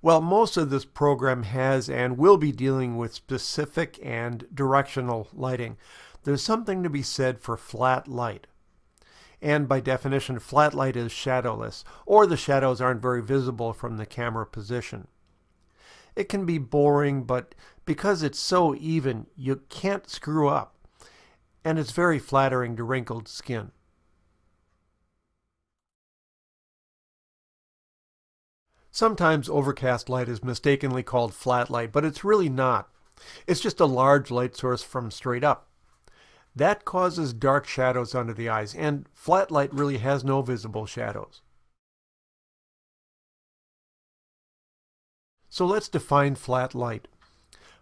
Well, most of this program has and will be dealing with specific and directional lighting. There's something to be said for flat light. And by definition, flat light is shadowless, or the shadows aren't very visible from the camera position. It can be boring, but because it's so even, you can't screw up. And it's very flattering to wrinkled skin. Sometimes overcast light is mistakenly called flat light, but it's really not. It's just a large light source from straight up. That causes dark shadows under the eyes, and flat light really has no visible shadows. So let's define flat light.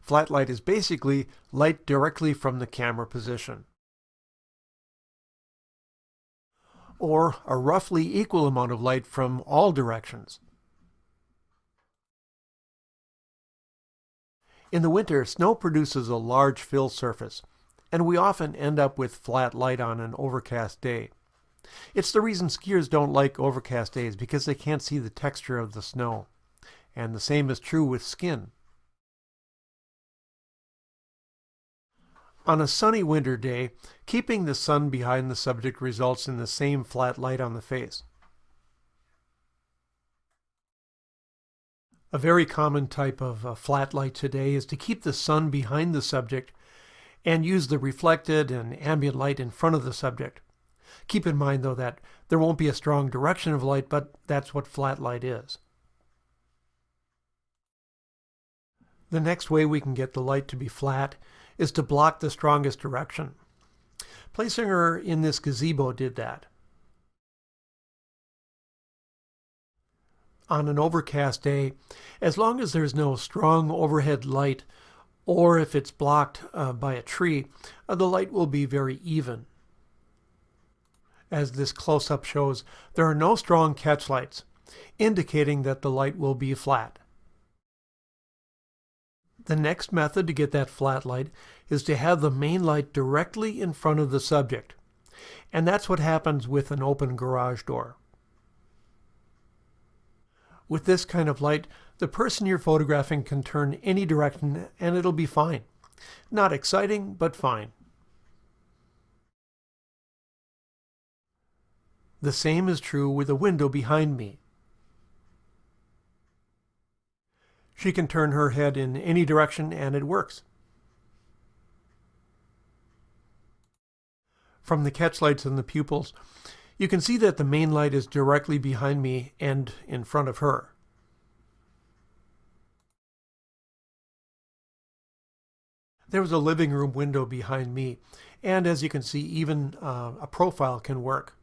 Flat light is basically light directly from the camera position, or a roughly equal amount of light from all directions. In the winter, snow produces a large fill surface, and we often end up with flat light on an overcast day. It's the reason skiers don't like overcast days, because they can't see the texture of the snow. And the same is true with skin. On a sunny winter day, keeping the sun behind the subject results in the same flat light on the face. A very common type of flat light today is to keep the sun behind the subject and use the reflected and ambient light in front of the subject. Keep in mind, though, that there won't be a strong direction of light, but that's what flat light is. The next way we can get the light to be flat is to block the strongest direction. Placing her in this gazebo did that. On an overcast day, as long as there's no strong overhead light, or if it's blocked by a tree, the light will be very even. As this close-up shows, there are no strong catch lights, indicating that the light will be flat. The next method to get that flat light is to have the main light directly in front of the subject, and that's what happens with an open garage door. With this kind of light, the person you're photographing can turn any direction and it'll be fine. Not exciting, but fine. The same is true with a window behind me. She can turn her head in any direction and it works. From the catch lights in the pupils, you can see that the main light is directly behind me and in front of her. There was a living room window behind me, and as you can see, even a profile can work.